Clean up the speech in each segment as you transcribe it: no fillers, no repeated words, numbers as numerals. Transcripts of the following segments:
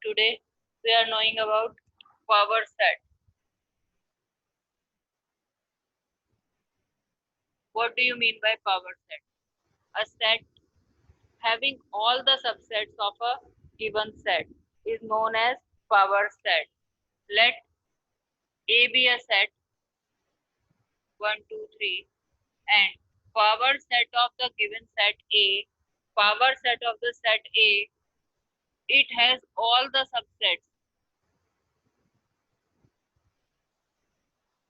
Today we are knowing about power set. What do you mean by power set? A set having all the subsets of a given set is known as power set. Let A be a set 1, 2, 3, and power set of the given set A, power set of the set A, it has all the subsets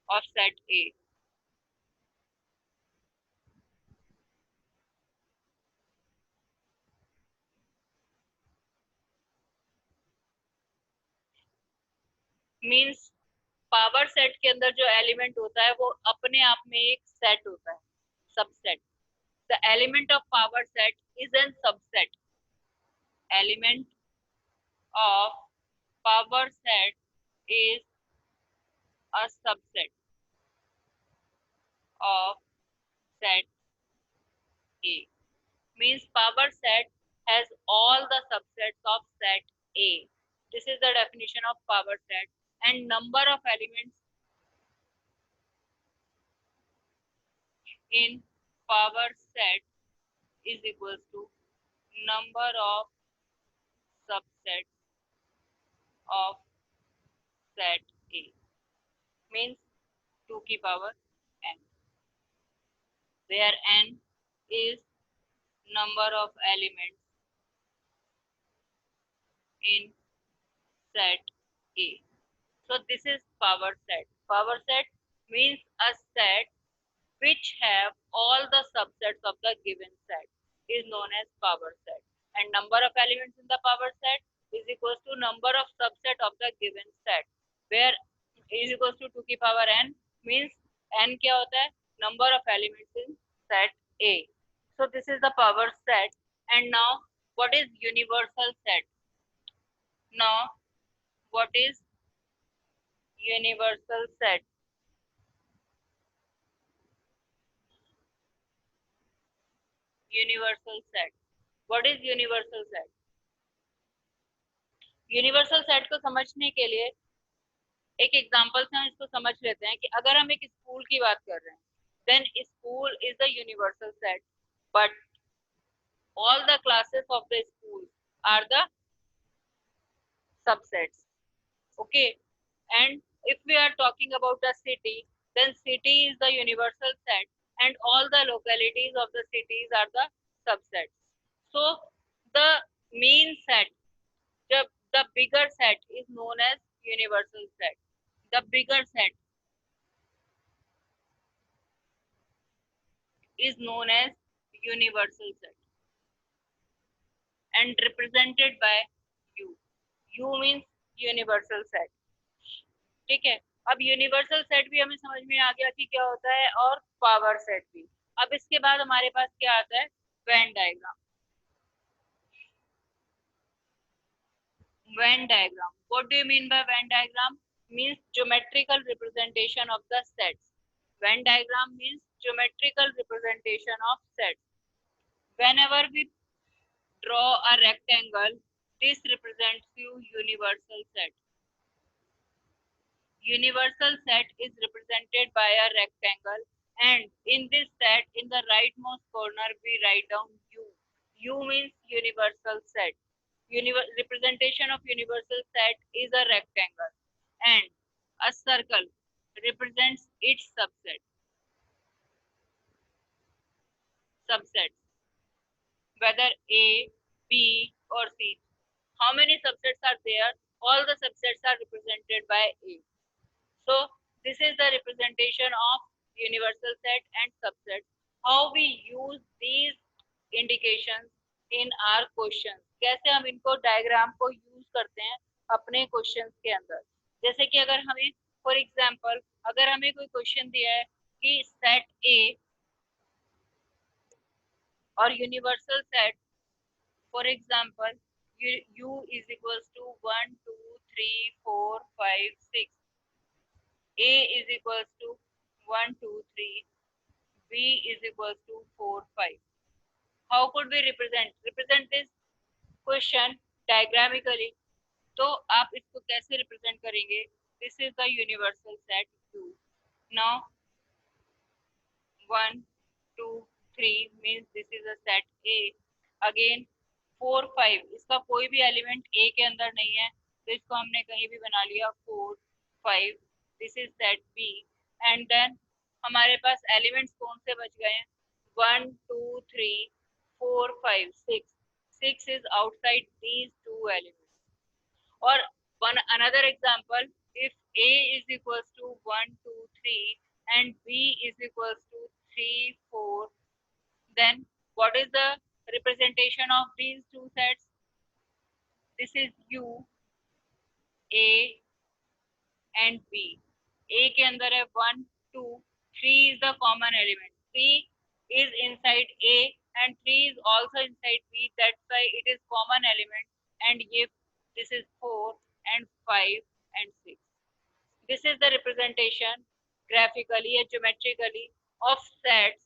of set A. Means power set के अंदर जो element होता है वो अपने आप में एक सेट होता है, subset. The element of power set is an subset. Element of power set is a subset of set A. Means power set has all the subsets of set A. This is the definition of power set, and number of elements in power set is equals to number of subsets of set A. Means 2 की power n, where n is number of elements in set A. So this is power set. Power set means a set which have all the subsets of the given set is known as power set. And number of elements in the power set is equals to number of subset of the given set, where is equals to 2 की power n, means n क्या होता है, number of elements in set A. So this is the power set. And now what is universal set? Now what is universal set? Universal set. What is universal set? Universal set को समझने के लिए एक example से हम इसको समझ लेते हैं कि अगर हम एक स्कूल की बात कर रहे हैं, then school is the universal set, but all the classes of the school are the subsets. Okay, and if we are talking about a city, then city is the universal set and all the localities of the cities are the subsets. So the main set, the bigger set is known as universal set. The bigger set is known as universal set and represented by u. U means universal set. ठीक है, अब universal set भी हमें समझ में आ गया कि क्या होता है, और पावर सेट भी. अब इसके बाद हमारे पास क्या आता है, Venn diagram. Venn diagram. What do you mean by Venn diagram? Means geometrical representation of the sets. Venn diagram means geometrical representation of sets. Whenever we draw a rectangle, this represents you universal set. Universal set is represented by a rectangle, and in this set, in the rightmost corner, we write down U. U means universal set. Representation of universal set is a rectangle, and a circle represents its subsets, whether A, B, or C. How many subsets are there? All the subsets are represented by A. So this is the representation of universal set and subset. How we use these indications in our questions. कैसे हम इनको diagram को use करते हैं अपने questions के अंदर. जैसे कि अगर हमें फॉर एग्जांपल अगर हमें कोई क्वेश्चन दिया है कि सेट ए और universal set, for example u is equals to 1 2 3 4 5 6, a is equals to 1 2 3, b is equals to 4 5. How could we represent this question diagrammatically? तो आप इसको कैसे रिप्रेजेंट करेंगे? This is the universal set U. Now 1 2 3 means this is a set A. Again 4 5 इसका कोई भी element A के अंदर नहीं है, तो इसको हमने कहीं भी बना लिया 4 5. This is set B. And then हमारे पास एलिमेंट्स कौन से बच गए हैं? 1 2 3 4 5 6. 6 is outside these two elements. Or one another example, if A is equals to 1 2 3 and B is equals to 3 4, then what is the representation of these two sets? This is U, A and B. A के अंदर है 1 2 3 is the common element. 3 is inside A and 3 is also inside B. That's why it is common element. And if this is 4 and 5 and 6. This is the representation graphically and geometrically of sets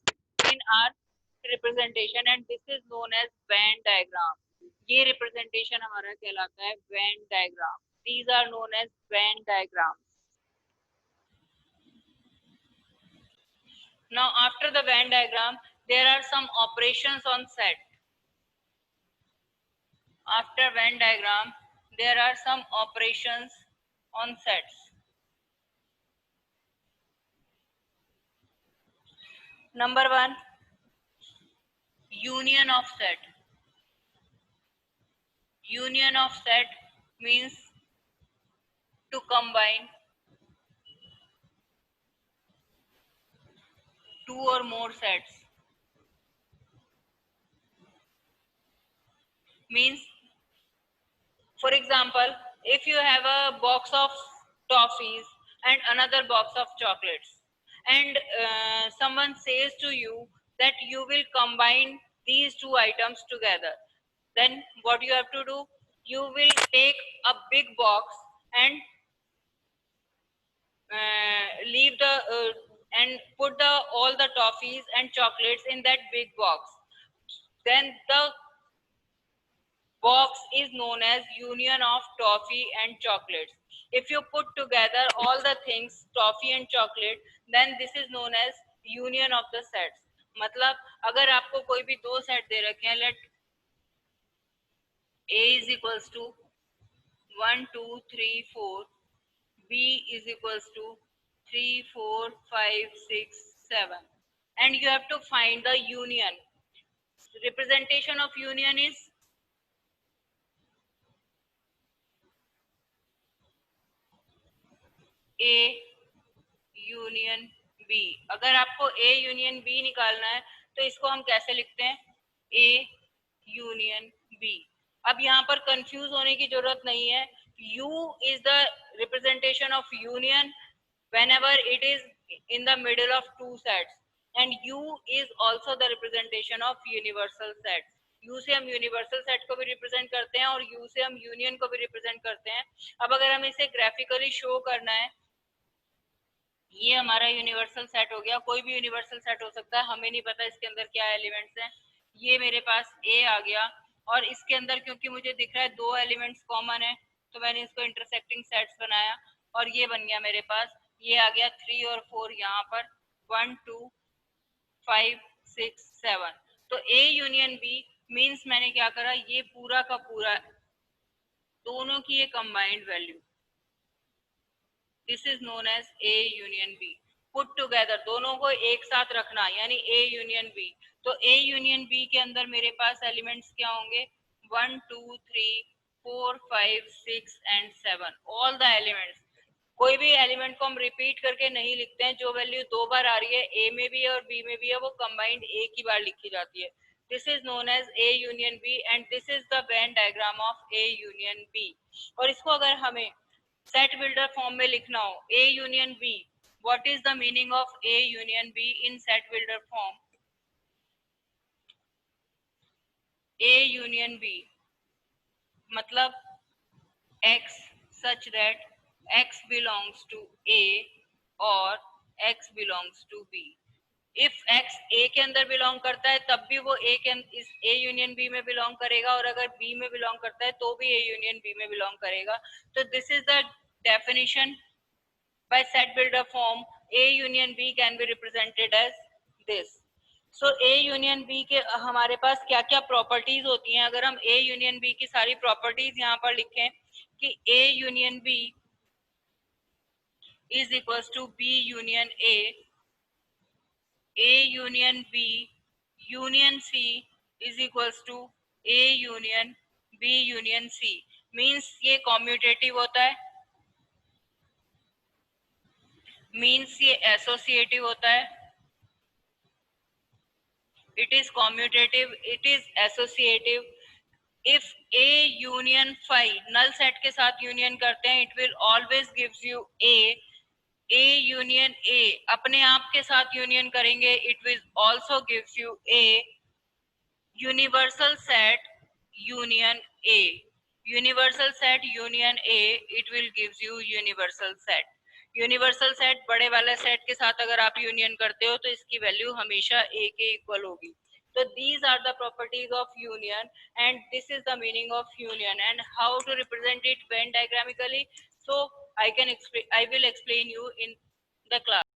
in our representation, and this is known as Venn diagram. ये representation हमारा कहलाता है Venn diagram. These are known as Venn diagrams. Now after the Venn diagram, there are some operations on set. After Venn diagram, there are some operations on sets. Number 1, union of set. Union of set means to combine two or more sets. Means, for example, if you have a box of toffees and another box of chocolates, and someone says to you that you will combine these two items together, then what you have to do? You will take a big box and leave the and put the all the toffees and chocolates in that big box. Then the box is known as union of toffee and chocolates. If you put together all the things toffee and chocolate, then this is known as union of the sets. मतलब अगर आपको कोई भी दो set दे रखे हैं, let A is equals to 1 2 3 4, B is equals to 3 4 5 6 7, and you have to find the union. Representation of union is A union B. अगर आपको ए यूनियन बी निकालना है तो इसको हम कैसे लिखते हैं? A union B. अब यहाँ पर कंफ्यूज होने की जरूरत नहीं है. U is the representation of union whenever it is in the middle of two sets, and U is also the representation of universal set. U से हम यूनिवर्सल सेट को भी रिप्रेजेंट करते हैं और U से हम यूनियन को भी रिप्रेजेंट करते हैं. अब अगर हमें इसे ग्राफिकली शो करना है, ये हमारा यूनिवर्सल सेट हो गया. कोई भी यूनिवर्सल सेट हो सकता है, हमें नहीं पता इसके अंदर क्या एलिमेंट्स हैं. ये मेरे पास ए आ गया और इसके अंदर क्योंकि मुझे दिख रहा है दो एलिमेंट्स कॉमन है, तो मैंने इसको इंटरसेक्टिंग सेट्स बनाया और ये बन गया मेरे पास. ये आ गया 3 और 4 यहाँ पर, 1 2 5 6 7. तो ए यूनियन बी मीन्स मैंने क्या करा, ये पूरा का पूरा दोनों की ये combined value, this is known as A union B. Put together, दोनों को एक साथ रखना, यानी ए यूनियन बी. तो ए यूनियन बी के अंदर मेरे पास एलिमेंट्स क्या होंगे? 1 2 3 4 5 6 एंड 7, ऑल द एलिमेंट्स. कोई भी एलिमेंट को हम रिपीट करके नहीं लिखते हैं. जो वैल्यू दो बार आ रही है, ए में भी है और बी में भी है, वो कंबाइंड एक ही बार लिखी जाती है. This is known as A union B and this is the Venn diagram of A union B. और इसको अगर हमें सेट बिल्डर फॉर्म में लिखना हो, A union B, what is the meaning of A union B in set builder form? A union B मतलब x such that x belongs to A or x belongs to B. If x A के अंदर belong करता है तब भी वो इस A union B में बिलोंग करेगा, और अगर बी में बिलोंग करता है तो भी ए यूनियन बी में बिलोंग करेगा. तो this is the definition by set builder form. A union B can be represented as this. So A union B के हमारे पास क्या क्या प्रॉपर्टीज होती हैं. अगर हम A union B की सारी प्रॉपर्टीज यहाँ पर लिखें कि A union B is equals to B union A union B union C is equals to A union B union C. Means ये कॉम्यूटेटिव होता है, मीन्स ये एसोसिएटिव होता है, it is commutative, it is associative. If A union phi null set के साथ union करते हैं, it will always gives you A union A अपने आप के साथ यूनियन करेंगे, it will also gives you A universal set union A. Universal set union A, it will gives you universal set. Universal set बड़े वाले set के साथ अगर आप यूनियन करते हो तो इसकी वैल्यू हमेशा ए के इक्वल होगी. So these are the properties of union, and this is the meaning of union and how to represent it Venn diagrammatically. So I will explain you in the class.